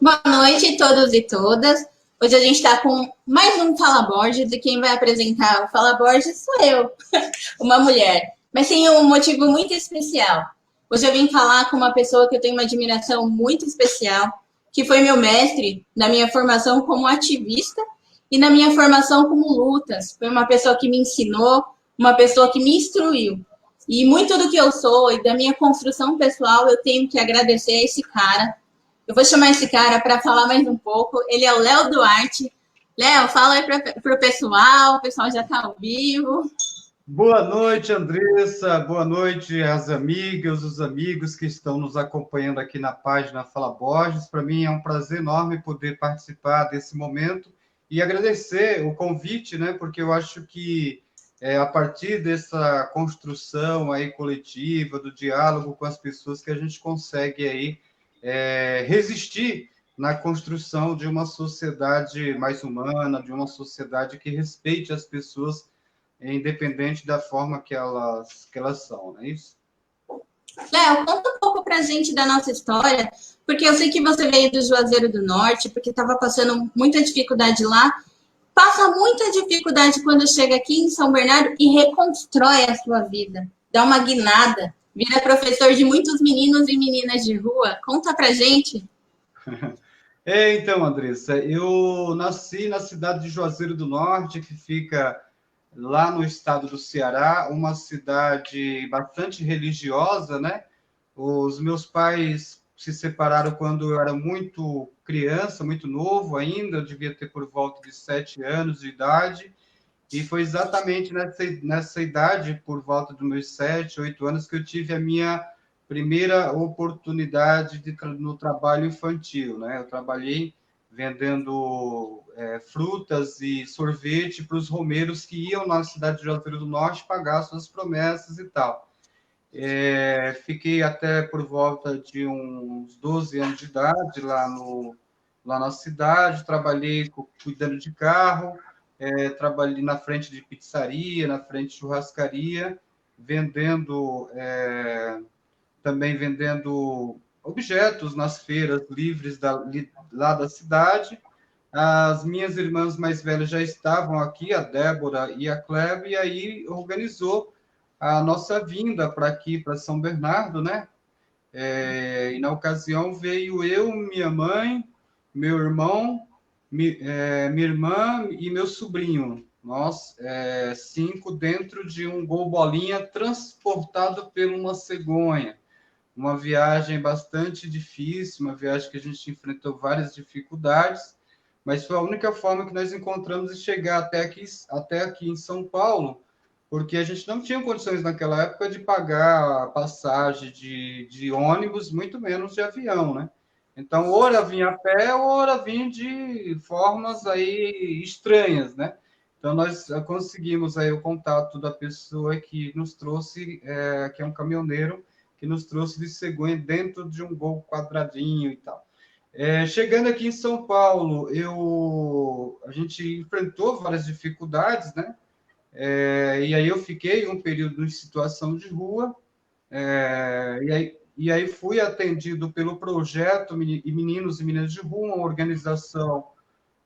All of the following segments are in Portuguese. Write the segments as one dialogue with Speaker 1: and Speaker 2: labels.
Speaker 1: Boa noite a todos e todas. Hoje a gente está com mais um Fala Borges e quem vai apresentar o Fala Borges sou eu, uma mulher. Mas tem um motivo muito especial. Hoje eu vim falar com uma pessoa que eu tenho uma admiração muito especial, que foi meu mestre na minha formação como ativista e na minha formação como lutas. Foi uma pessoa que me ensinou, uma pessoa que me instruiu. E muito do que eu sou e da minha construção pessoal eu tenho que agradecer a esse cara. Eu vou chamar esse cara para falar mais um pouco. Ele é o Léo Duarte. Léo, fala aí para o pessoal já está ao vivo.
Speaker 2: Boa noite, Andressa. Boa noite às amigas, os amigos que estão nos acompanhando aqui na página Fala Borges. Para mim é um prazer enorme poder participar desse momento e agradecer o convite, né? Porque eu acho que a partir dessa construção aí coletiva, do diálogo com as pessoas, que a gente consegue aí resistir na construção de uma sociedade mais humana, de uma sociedade que respeite as pessoas independente da forma que elas são, não é isso?
Speaker 1: Léo, conta um pouco para a gente da nossa história, porque eu sei que você veio do Juazeiro do Norte, porque estava passando muita dificuldade lá, passa muita dificuldade quando chega aqui em São Bernardo e reconstrói a sua vida, dá uma guinada, vira professor de muitos meninos e meninas de rua. Conta para a gente.
Speaker 2: Então, Andressa, eu nasci na cidade de Juazeiro do Norte, que fica lá no estado do Ceará, uma cidade bastante religiosa, né? Os meus pais se separaram quando eu era muito criança, muito novo ainda, eu devia ter por volta de 7 anos de idade, e foi exatamente nessa idade, por volta dos meus 7, 8 anos, que eu tive a minha primeira oportunidade no trabalho infantil, né? Eu trabalhei vendendo frutas e sorvete para os romeiros que iam na cidade de Juazeiro do Norte pagar suas promessas e tal. Fiquei até por volta de uns 12 anos de idade lá na cidade, trabalhei cuidando de carro, trabalhei na frente de pizzaria, na frente de churrascaria, também vendendo objetos nas feiras livres lá da cidade. As minhas irmãs mais velhas já estavam aqui, a Débora e a Cleve, e aí organizou a nossa vinda para aqui, para São Bernardo, né? E na ocasião veio eu, minha mãe, meu irmão, minha irmã e meu sobrinho. Nós, 5 dentro de um Gol Bolinha transportado por uma cegonha. Uma viagem bastante difícil, uma viagem que a gente enfrentou várias dificuldades, mas foi a única forma que nós encontramos de chegar até aqui em São Paulo, porque a gente não tinha condições naquela época de pagar a passagem de ônibus, muito menos de avião, né? Então, ou era vir a pé, ou era vir de formas aí estranhas, né? Então, nós conseguimos aí o contato da pessoa que nos trouxe, que é um caminhoneiro, que nos trouxe de cegonha dentro de um Gol quadradinho e tal. Chegando aqui em São Paulo, a gente enfrentou várias dificuldades, né? E aí eu fiquei um período em situação de rua, e aí fui atendido pelo projeto Meninos e Meninas de Rua, uma organização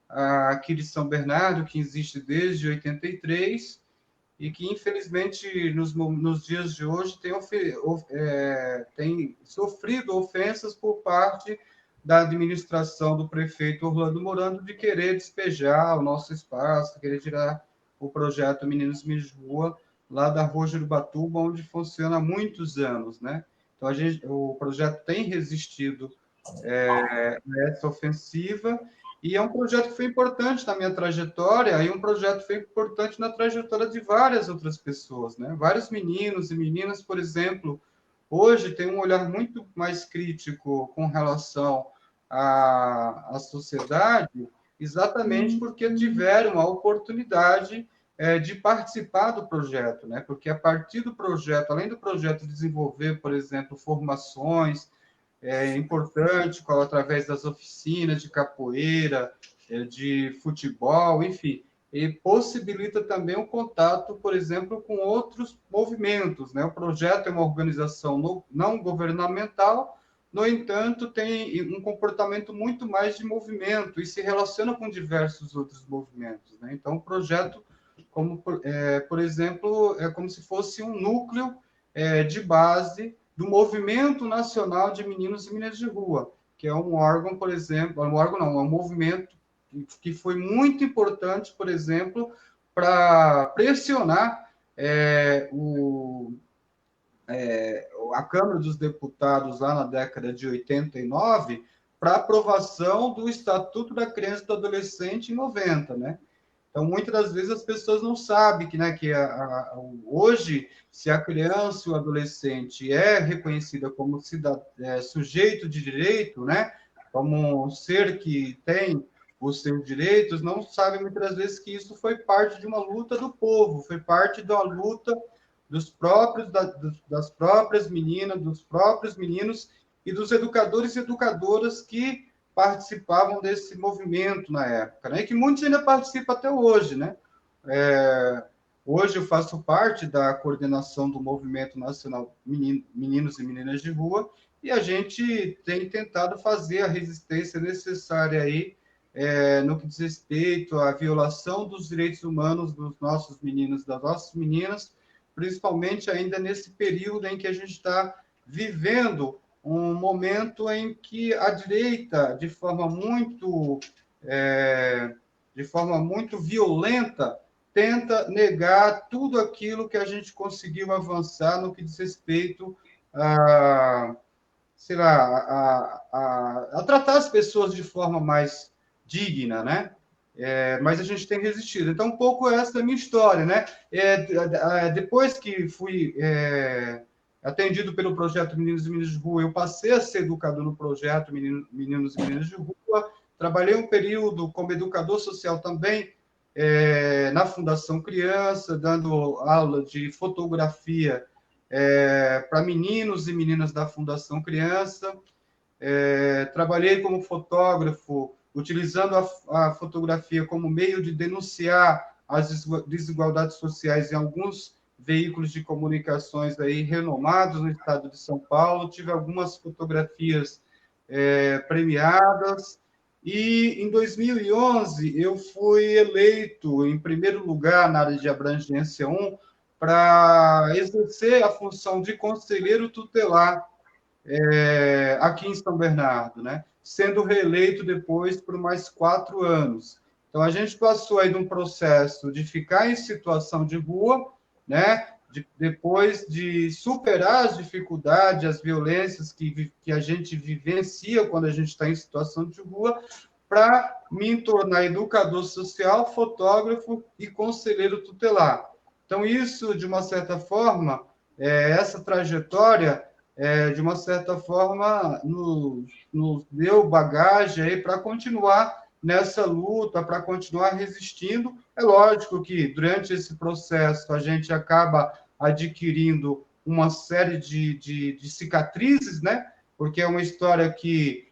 Speaker 2: aqui de São Bernardo, que existe desde 83, e que, infelizmente, nos dias de hoje tem sofrido ofensas por parte da administração do prefeito Orlando Morando de querer despejar o nosso espaço, querer tirar o projeto Meninos e Meninas de Rua lá da Rua Jurubatuba, onde funciona há muitos anos, né? Então, o projeto tem resistido a essa ofensiva, e é um projeto que foi importante na minha trajetória, e um projeto que foi importante na trajetória de várias outras pessoas, né? Vários meninos e meninas, por exemplo, hoje têm um olhar muito mais crítico com relação à sociedade, exatamente porque tiveram a oportunidade de participar do projeto, né? Porque a partir do projeto, além do projeto desenvolver, por exemplo, formações, importante, através das oficinas de capoeira, de futebol, enfim, e possibilita também o contato, por exemplo, com outros movimentos, né? O projeto é uma organização não governamental, no entanto, tem um comportamento muito mais de movimento e se relaciona com diversos outros movimentos, né? Então, o projeto, como, por exemplo, é como se fosse um núcleo de base do Movimento Nacional de Meninos e Meninas de Rua, que é um órgão, por exemplo, um órgão não, é um movimento que foi muito importante, por exemplo, para pressionar a Câmara dos Deputados, lá na década de 89, para aprovação do Estatuto da Criança e do Adolescente em 90, né? Então, muitas das vezes as pessoas não sabem que, né, que hoje, se a criança ou o adolescente é reconhecida como sujeito de direito, né, como um ser que tem os seus direitos, não sabem muitas das vezes que isso foi parte de uma luta do povo, foi parte de uma luta das próprias meninas, dos próprios meninos e dos educadores e educadoras que participavam desse movimento na época, né? E que muitos ainda participam até hoje, né? Hoje eu faço parte da coordenação do Movimento Nacional Meninos e Meninas de Rua e a gente tem tentado fazer a resistência necessária aí no que diz respeito à violação dos direitos humanos dos nossos meninos, das nossas meninas, principalmente ainda nesse período em que a gente está vivendo um momento em que a direita, de forma muito violenta, tenta negar tudo aquilo que a gente conseguiu avançar no que diz respeito sei lá, a tratar as pessoas de forma mais digna, né? Mas a gente tem resistido. Então, um pouco essa é a minha história, né? Depois que fui atendido pelo projeto Meninos e Meninas de Rua, eu passei a ser educador no projeto Meninos e Meninas de Rua, trabalhei um período como educador social também na Fundação Criança, dando aula de fotografia para meninos e meninas da Fundação Criança. Trabalhei como fotógrafo, utilizando a fotografia como meio de denunciar as desigualdades sociais em alguns veículos de comunicações aí renomados no estado de São Paulo. Tive algumas fotografias premiadas. E, em 2011, eu fui eleito em primeiro lugar na área de abrangência 1 para exercer a função de conselheiro tutelar aqui em São Bernardo, né? Sendo reeleito depois por mais 4 anos. Então, a gente passou aí de um processo de ficar em situação de rua, né? Depois de superar as dificuldades, as violências que a gente vivencia quando a gente está em situação de rua, para me tornar educador social, fotógrafo e conselheiro tutelar. Então, isso, de uma certa forma, essa trajetória, de uma certa forma, nos deu bagagem para continuar nessa luta, para continuar resistindo. É lógico que, durante esse processo, a gente acaba adquirindo uma série de cicatrizes, né? Porque é uma história que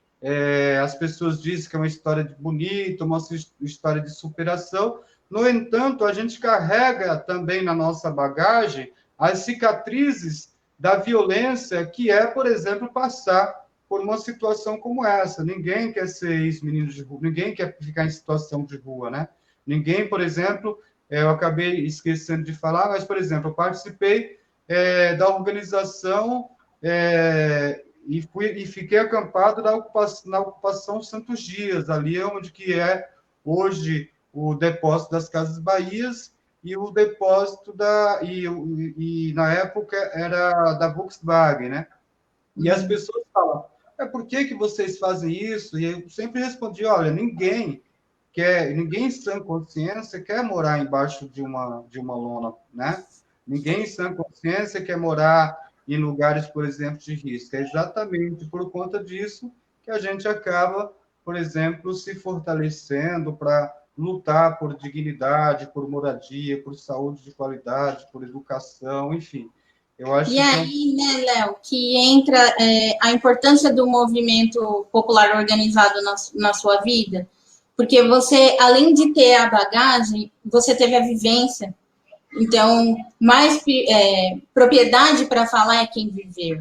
Speaker 2: as pessoas dizem que é uma história bonita, uma história de superação. No entanto, a gente carrega também na nossa bagagem as cicatrizes da violência, que é, por exemplo, passar por uma situação como essa. Ninguém quer ser isso, menino de rua, ninguém quer ficar em situação de rua, né? Ninguém, por exemplo, eu acabei esquecendo de falar, mas, por exemplo, eu participei da organização e fiquei acampado na ocupação Santos Dias, ali onde que é hoje o depósito das Casas Bahias e o depósito e na época era da Volkswagen, né? E as pessoas falam, por que vocês fazem isso? E eu sempre respondi, olha, ninguém em sã consciência quer morar embaixo de uma lona, né? Ninguém em sã consciência quer morar em lugares, por exemplo, de risco. É exatamente por conta disso que a gente acaba, por exemplo, se fortalecendo para lutar por dignidade, por moradia, por saúde de qualidade, por educação, enfim. Eu acho
Speaker 1: e aí, né, Léo, que entra a importância do movimento popular organizado na sua vida, porque você, além de ter a bagagem, você teve a vivência. Então, mais propriedade para falar é quem viveu.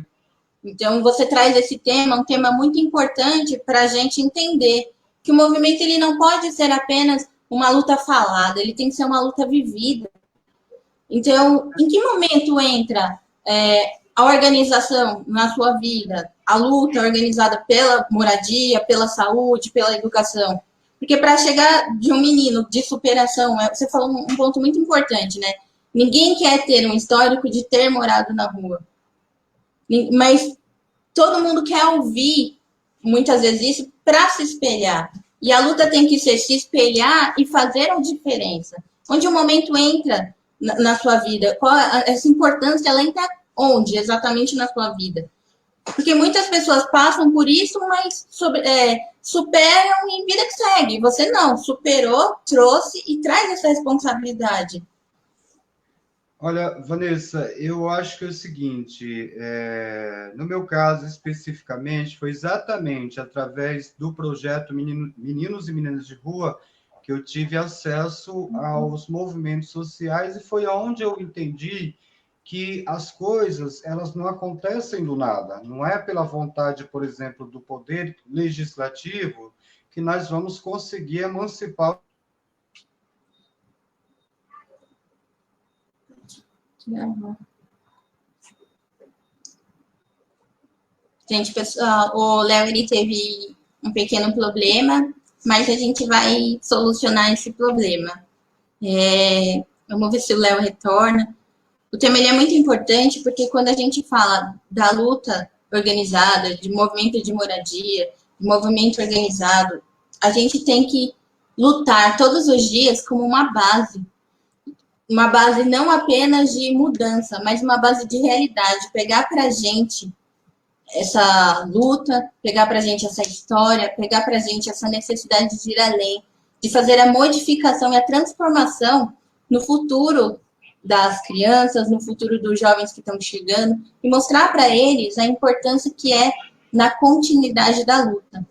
Speaker 1: Então, você traz esse tema, um tema muito importante para a gente entender que o movimento ele não pode ser apenas uma luta falada, ele tem que ser uma luta vivida. Então, em que momento entra a organização na sua vida, a luta organizada pela moradia, pela saúde, pela educação? Porque para chegar de um menino de superação, você falou um ponto muito importante, né? Ninguém quer ter um histórico de ter morado na rua. Mas todo mundo quer ouvir, muitas vezes, isso para se espelhar. E a luta tem que ser se espelhar e fazer a diferença. Onde o momento entra na sua vida? Qual essa importância? Ela entra onde exatamente na sua vida? Porque muitas pessoas passam por isso, mas superam e vida que segue. Você não, superou, trouxe e traz essa responsabilidade.
Speaker 2: Olha, Vanessa, eu acho que é o seguinte, no meu caso especificamente, foi exatamente através do projeto Meninos e Meninas de Rua que eu tive acesso aos movimentos sociais e foi onde eu entendi que as coisas elas não acontecem do nada. Não é pela vontade, por exemplo, do poder legislativo que nós vamos conseguir emancipar.
Speaker 1: Gente, pessoal, o Léo ele teve um pequeno problema, mas a gente vai solucionar esse problema. Vamos ver se o Léo retorna. O tema ele é muito importante porque quando a gente fala da luta organizada, de movimento de moradia, de movimento organizado, a gente tem que lutar todos os dias como uma base não apenas de mudança, mas uma base de realidade, pegar para a gente essa luta, pegar para a gente essa história, pegar para a gente essa necessidade de ir além, de fazer a modificação e a transformação no futuro das crianças, no futuro dos jovens que estão chegando, e mostrar para eles a importância que é na continuidade da luta.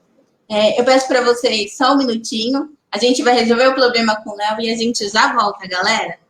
Speaker 1: Eu peço para vocês só um minutinho, a gente vai resolver o problema com o Léo e a gente já volta, galera.